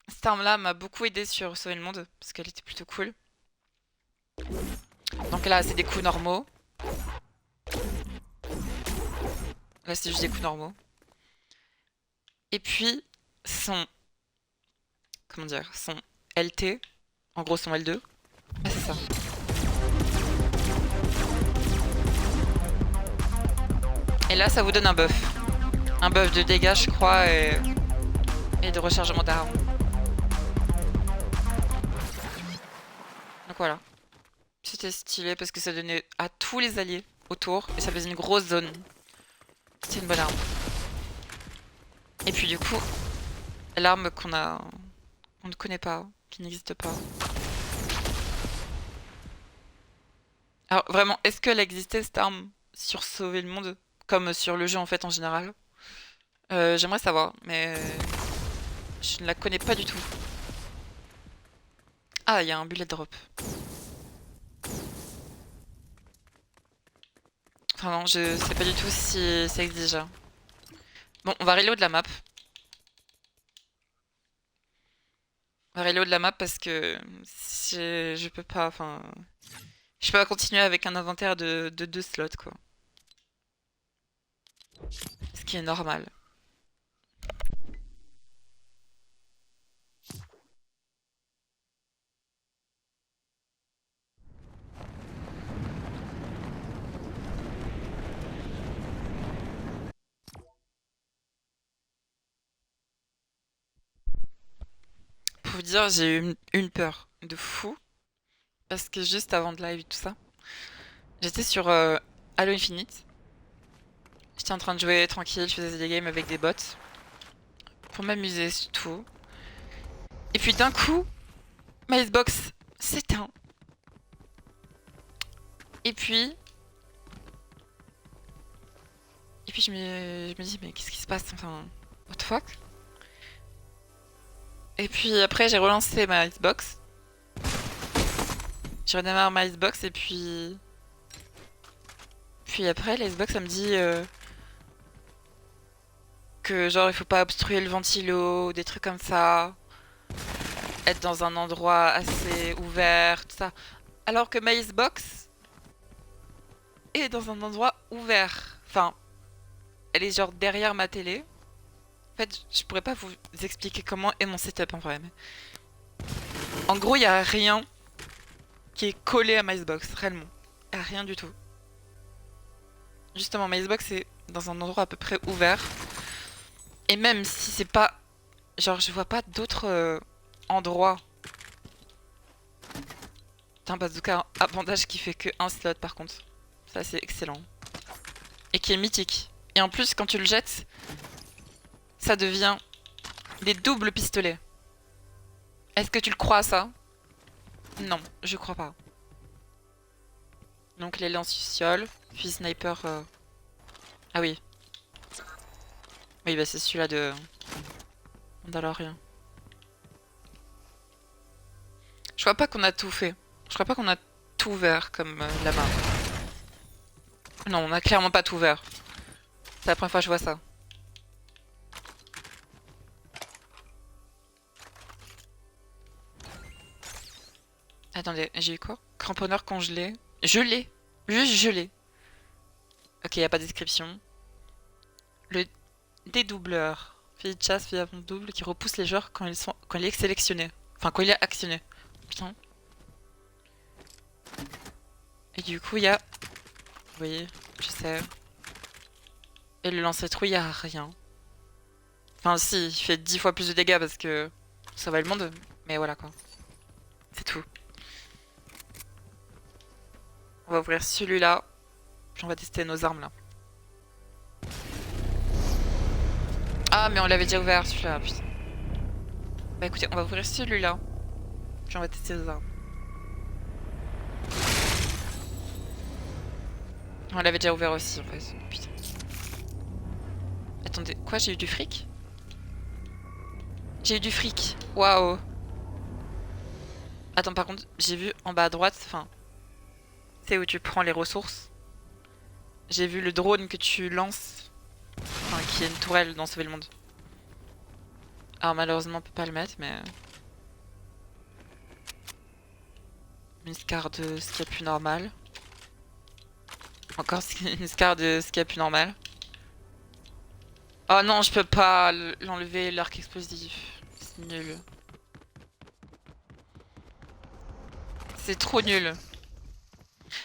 Cette arme-là m'a beaucoup aidé sur Sauver le Monde, parce qu'elle était plutôt cool. Donc là, c'est des coups normaux. Là, c'est juste des coups normaux. Et puis, son... Comment dire? Son LT. En gros, son L2. Ah, c'est ça. Et là, ça vous donne un buff. Un buff de dégâts, je crois, et de rechargement d'armes. Donc voilà. C'était stylé parce que ça donnait à tous les alliés autour. Et ça faisait une grosse zone. C'était une bonne arme. Et puis du coup, l'arme qu'on ne connaît pas, qui n'existe pas. Alors vraiment, est-ce qu'elle existait cette arme sur Sauver le Monde? Comme sur le jeu en fait en général? J'aimerais savoir, mais je ne la connais pas du tout. Ah, il y a un bullet drop. Enfin non, je sais pas du tout si ça existe déjà. Bon, on va reload la map. On va reload la map parce que je peux pas, enfin... Je peux pas continuer avec un inventaire de 2 slots, quoi. Ce qui est normal. Pour vous dire, j'ai eu une peur de fou. Parce que juste avant de live et tout ça, j'étais sur Halo Infinite. J'étais en train de jouer tranquille, je faisais des games avec des bots. Pour m'amuser, c'est tout. Et puis d'un coup, ma Xbox s'éteint. Et puis... je me dis, mais qu'est-ce qui se passe? Enfin, what the fuck? Et puis après, j'ai relancé ma Xbox. J'ai redémarré ma Xbox et puis... Puis après, la Xbox, elle me dit que genre, il faut pas obstruer le ventilo, des trucs comme ça. Être dans un endroit assez ouvert, tout ça. Alors que ma Xbox est dans un endroit ouvert. Enfin, elle est genre derrière ma télé. En fait, je pourrais pas vous expliquer comment est mon setup en vrai. Mais... En gros, il y a rien qui est collé à ma Xbox, réellement. Y a rien du tout. Justement, ma Xbox est dans un endroit à peu près ouvert. Et même si c'est pas... Genre, je vois pas d'autres endroits. T'as un bazooka à bandage qui fait que un slot par contre. Ça, c'est excellent. Et qui est mythique. Et en plus, quand tu le jettes, ça devient des doubles pistolets. Est-ce que tu le crois, ça? Non, je crois pas. Donc les lance-fioles, puis sniper... Ah oui. Oui, bah c'est celui-là de... Mandalorian. Je crois pas qu'on a tout fait. Je crois pas qu'on a tout ouvert comme la main. Non, on a clairement pas tout ouvert. C'est la première fois que je vois ça. Attendez, j'ai eu quoi? Cramponneur congelé. Gelé. Juste gelé. Ok, y a pas de description. Le dédoubleur. Filet de chasse, filet à pompe double qui repousse les joueurs quand il est sélectionné. Enfin, quand il est actionné. Putain. Et du coup, il y a... Oui, je sais. Et le lance-trou, il y a rien. Enfin, si, il fait 10 fois plus de dégâts parce que ça va le monde. Mais voilà, quoi. C'est tout. On va ouvrir celui-là. Puis on va tester nos armes, là. Ah, mais on l'avait déjà ouvert, celui-là, putain. Bah écoutez, on va ouvrir celui-là. Puis on va tester nos armes. On l'avait déjà ouvert aussi, en fait. Putain. Attendez, quoi, j'ai eu du fric? J'ai eu du fric. Waouh. Attends, par contre, j'ai vu en bas à droite, enfin... C'est où tu prends les ressources. J'ai vu le drone que tu lances. Enfin, qui est une tourelle dans Sauver le Monde. Alors malheureusement, on peut pas le mettre, mais... Une scar de ce qu'il y a de plus normal. Encore une scar de ce qu'il y a de plus normal. Oh non, je peux pas l'enlever, l'arc explosif. C'est nul. C'est trop nul.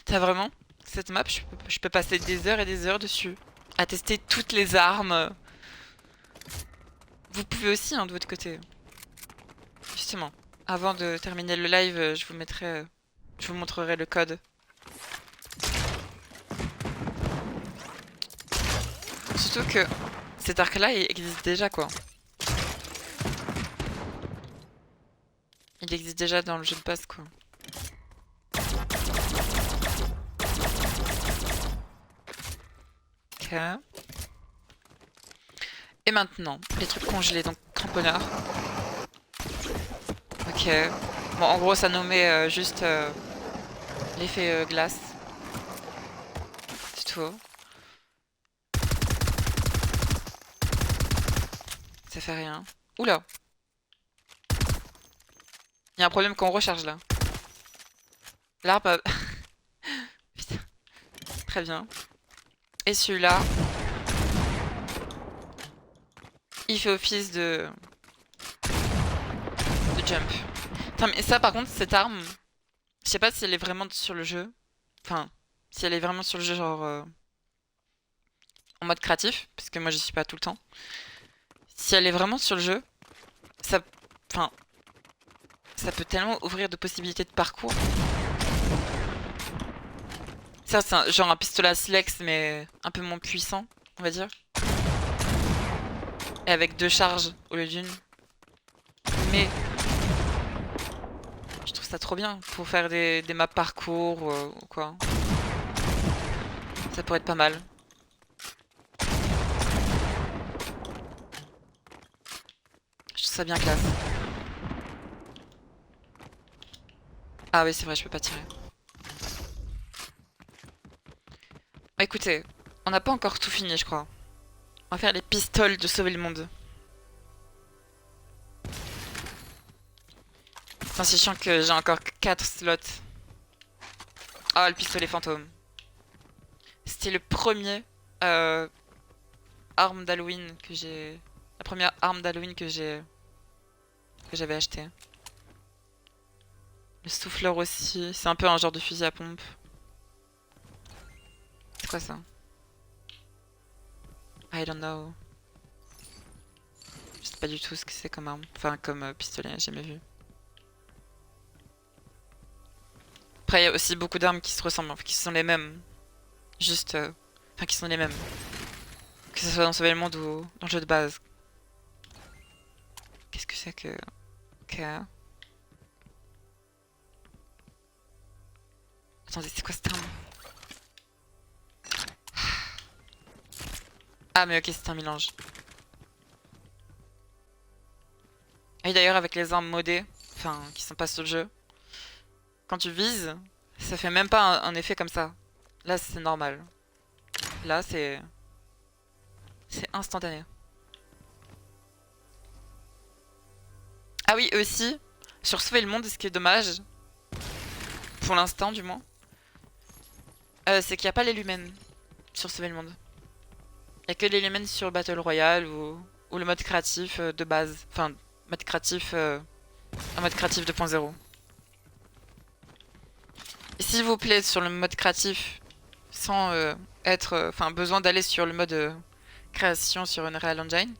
T'as vraiment cette map, je peux passer des heures et des heures dessus. À tester toutes les armes. Vous pouvez aussi, hein, de votre côté. Justement, avant de terminer le live, je vous mettrai... Je vous montrerai le code. Surtout que cet arc-là, il existe déjà, quoi. Il existe déjà dans le jeu de base, quoi. Ok. Et maintenant, les trucs congelés, donc cramponneur. Ok. Bon, en gros, ça nous met juste l'effet glace. C'est tout. Ça fait rien. Oula. Il y a un problème qu'on recharge là. L'arbre a... Putain. Très bien. Et celui-là... Il fait office de jump. Putain, mais ça par contre, cette arme... Je sais pas si elle est vraiment sur le jeu. Enfin, si elle est vraiment sur le jeu genre... en mode créatif. Parce que moi j'y suis pas tout le temps. Si elle est vraiment sur le jeu... Ça... Enfin... Ça peut tellement ouvrir de possibilités de parcours. Ça, c'est genre un pistolet à silex, mais un peu moins puissant, on va dire. Et avec 2 charges au lieu d'une. Mais je trouve ça trop bien pour faire des maps parcours ou quoi. Ça pourrait être pas mal. Je trouve ça bien classe. Ah oui, c'est vrai, je peux pas tirer. Bah, écoutez, on n'a pas encore tout fini, je crois. On va faire les pistoles de sauver le monde. Enfin, c'est chiant que j'ai encore 4 slots. Ah, le pistolet fantôme. C'était le premier arme d'Halloween que j'ai... La première arme d'Halloween que j'avais acheté. Le souffleur aussi. C'est un peu un genre de fusil à pompe. C'est quoi ça? I don't know. Je sais pas du tout ce que c'est comme arme. Enfin, comme pistolet, j'ai jamais vu. Après, il y a aussi beaucoup d'armes qui se ressemblent, qui sont les mêmes. Juste. Enfin, qui sont les mêmes. Que ce soit dans Sauver le Monde ou dans le jeu de base. Qu'est-ce que c'est que. Ok. Attendez, c'est quoi cette arme? Ah, mais ok, c'est un mélange. Et d'ailleurs, avec les armes modées, enfin, qui sont pas sur le jeu, quand tu vises, ça fait même pas un effet comme ça. Là, c'est normal. Là, c'est. C'est instantané. Ah oui, aussi, sur Sauver le Monde, ce qui est dommage, pour l'instant du moins, c'est qu'il n'y a pas les lumens sur Sauver le Monde. Il n'y a que les lumens sur Battle Royale ou le mode créatif de base. Enfin, mode créatif, un mode créatif 2.0. Et s'il vous plaît, sur le mode créatif, sans être, enfin, besoin d'aller sur le mode création sur Unreal Engine,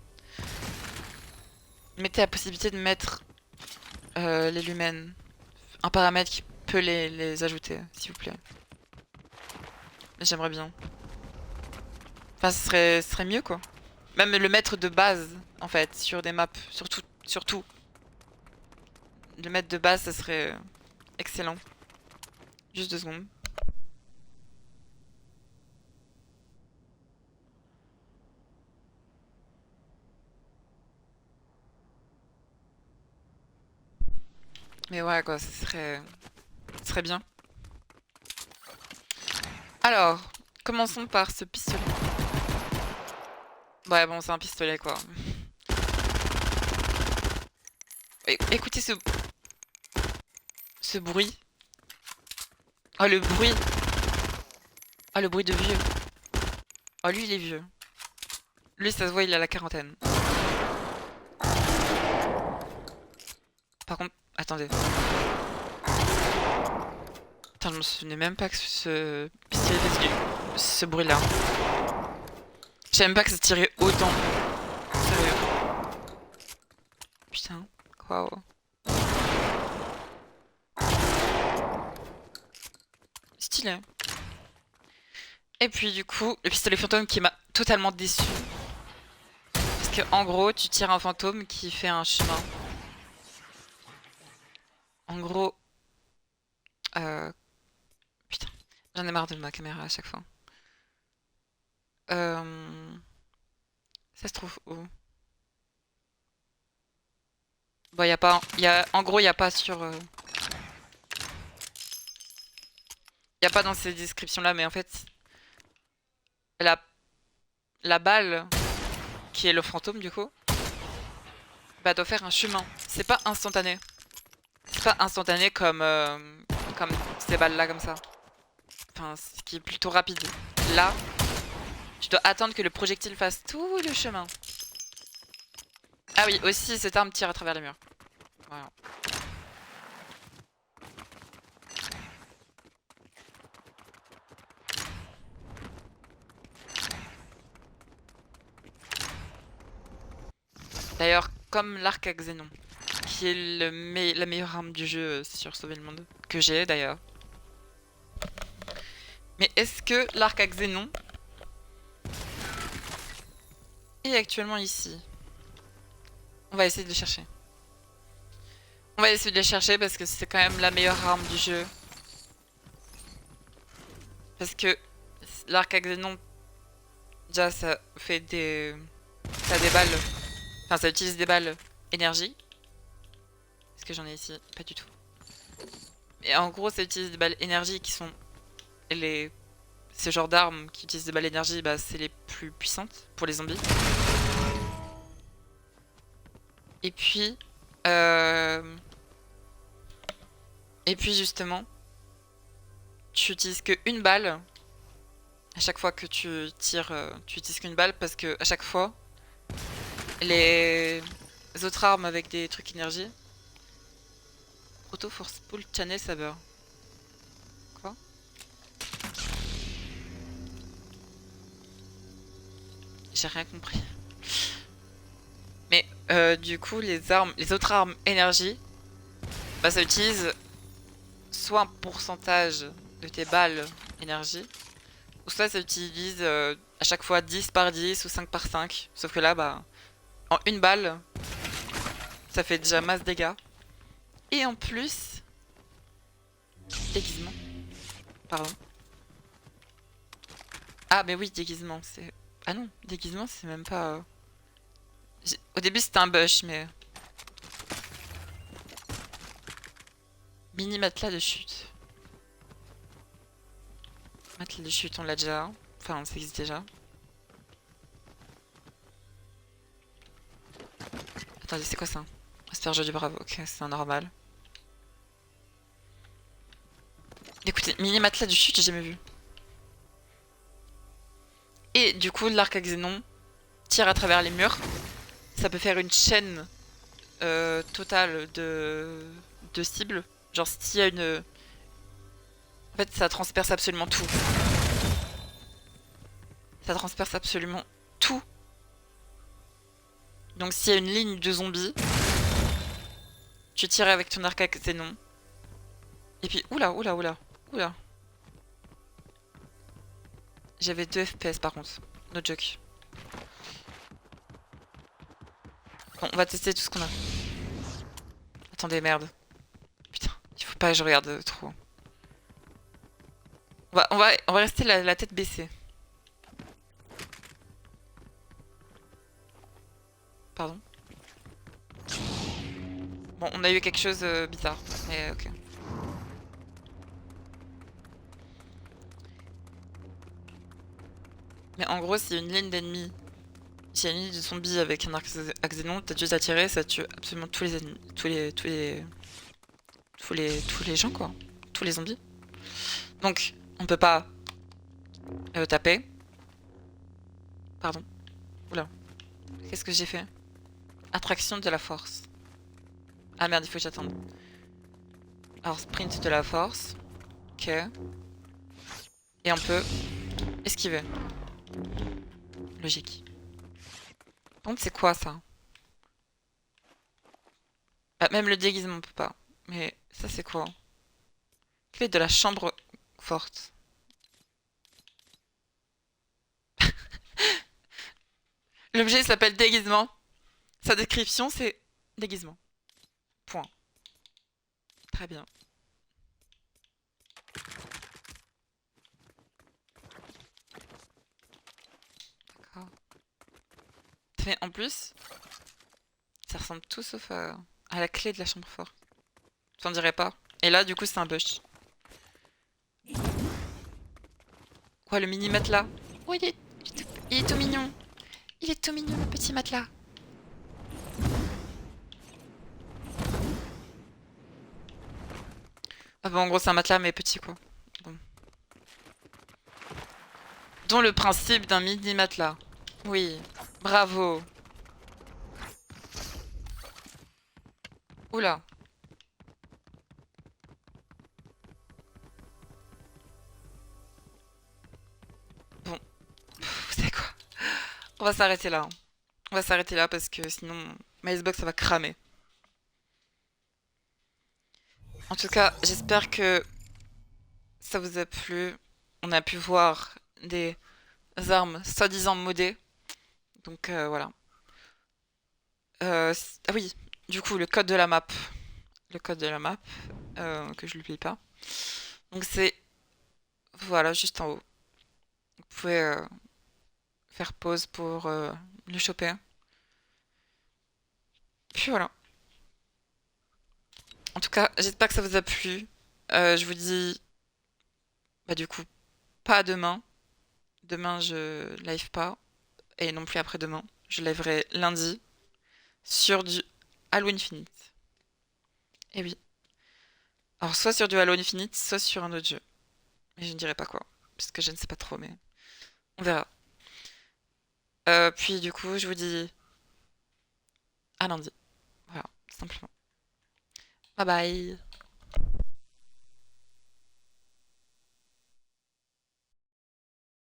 mettez la possibilité de mettre les lumens. Un paramètre qui peut les ajouter, s'il vous plaît. J'aimerais bien. Enfin, ce serait mieux, quoi. Même le mettre de base, en fait, sur des maps. Surtout. Le mettre de base, ça serait excellent. Juste 2 secondes. Mais ouais, quoi, ce serait bien. Alors, commençons par ce pistolet. Ouais, bon, c'est un pistolet, quoi. Écoutez ce bruit. Oh, le bruit. Oh, le bruit de vieux. Oh, lui, il est vieux. Lui, ça se voit, il a la quarantaine. Par contre, attendez. Putain, je me souvenais même pas que ce pistolet faisait ce bruit-là. Je savais même pas que ça tirait autant. Sérieux. Putain, waouh. Stylé. Et puis du coup, le pistolet fantôme qui m'a totalement déçu. Parce que en gros, tu tires un fantôme qui fait un chemin. En gros... Putain, j'en ai marre de ma caméra à chaque fois. Ça se trouve où? Bon, y a pas... En gros, y a pas sur... Y a pas dans ces descriptions-là, mais en fait... La... La balle, qui est le fantôme du coup, bah doit faire un chemin. C'est pas instantané. C'est pas instantané comme ces balles-là comme ça. Enfin, ce qui est plutôt rapide. Là, je dois attendre que le projectile fasse tout le chemin. Ah oui, aussi cette arme tire à travers les murs. Voilà. D'ailleurs, comme l'arc à Xénon, qui est la meilleure arme du jeu sur Sauver le Monde, que j'ai d'ailleurs. Mais est-ce que l'arc à Xénon est actuellement ici? On va essayer de le chercher. On va essayer de le chercher parce que c'est quand même la meilleure arme du jeu. Parce que l'arc à Xénon, déjà ça fait des... Ça a des balles... Enfin ça utilise des balles énergie. Est-ce que j'en ai ici? Pas du tout. Et en gros ça utilise des balles énergie qui sont les... Ce genre d'armes qui utilisent des balles énergie, bah, c'est les plus puissantes pour les zombies. Et puis... Et puis justement, tu utilises qu'une balle. À chaque fois que tu tires, tu utilises qu'une balle parce que à chaque fois, les autres armes avec des trucs énergie. Auto force pull channel saber. Quoi? J'ai rien compris. Mais du coup, les autres armes énergie, bah ça utilise soit un pourcentage de tes balles énergie, ou soit ça utilise à chaque fois 10 par 10 ou 5 par 5. Sauf que là, bah, en une balle, ça fait déjà masse dégâts. Et en plus, déguisement. Pardon. Ah, mais oui, déguisement, c'est... Ah non, déguisement, c'est même pas... Au début, c'était un bush, mais... Mini matelas de chute. Matelas de chute, on l'a déjà. Enfin, ça existe déjà. Attendez, c'est quoi ça? Asperge du bravo, ok, c'est un normal. Écoutez, mini matelas de chute, j'ai jamais vu. Et du coup, l'arc à xénon tire à travers les murs. Ça peut faire une chaîne totale de cibles. Genre, s'il y a une... En fait, ça transperce absolument tout. Ça transperce absolument tout. Donc, s'il y a une ligne de zombies, tu tires avec ton arc à xénon. Et puis, oula, oula, oula, oula. J'avais 2 FPS par contre. No joke. Bon, on va tester tout ce qu'on a. Attendez, merde. Putain, il faut pas que je regarde trop. On va rester la tête baissée. Pardon. Bon, on a eu quelque chose de bizarre. Mais ok. Mais en gros, s'il y a une ligne d'ennemis, s'il y a une ligne de zombies avec un arc à xénon, t'as juste à tirer, ça tue absolument tous les ennemis. Tous les gens, quoi. Tous les zombies. Donc, on peut pas taper. Pardon. Oula. Qu'est-ce que j'ai fait? Attraction de la force. Ah merde, il faut que j'attende. Alors, sprint de la force. Ok. Et on peut esquiver. Logique. Par contre, c'est quoi ça? Ah, même le déguisement, on peut pas. Mais ça, c'est quoi? Clé de la chambre forte. L'objet s'appelle déguisement. Sa description, c'est déguisement. Point. Très bien. D'accord. Mais en plus, ça ressemble tout sauf à la clé de la chambre forte. T'en dirais pas. Et là, du coup, c'est un bush. Quoi, le mini matelas? Oh, il est tout mignon. Il est tout mignon, le petit matelas. Ah bah, en gros, c'est un matelas, mais petit, quoi. Bon. Dont le principe d'un mini matelas. Oui, bravo. Oula. Bon, vous savez quoi? On va s'arrêter là, hein. On va s'arrêter là parce que sinon, ma Xbox, ça va cramer. En tout cas, j'espère que ça vous a plu. On a pu voir des armes soi-disant modées. Donc voilà. Ah oui, du coup, le code de la map. Le code de la map, que je l'oublie pas. Donc c'est, voilà, juste en haut. Vous pouvez faire pause pour le choper. Puis voilà. En tout cas, j'espère que ça vous a plu. Je vous dis, bah du coup, pas demain. Demain, je live pas. Et non plus après-demain. Je liverai lundi sur du Halo Infinite. Et oui. Alors, soit sur du Halo Infinite, soit sur un autre jeu. Mais je ne dirai pas quoi. Parce que je ne sais pas trop, mais on verra. Puis du coup, je vous dis à lundi. Voilà, simplement. Bye bye.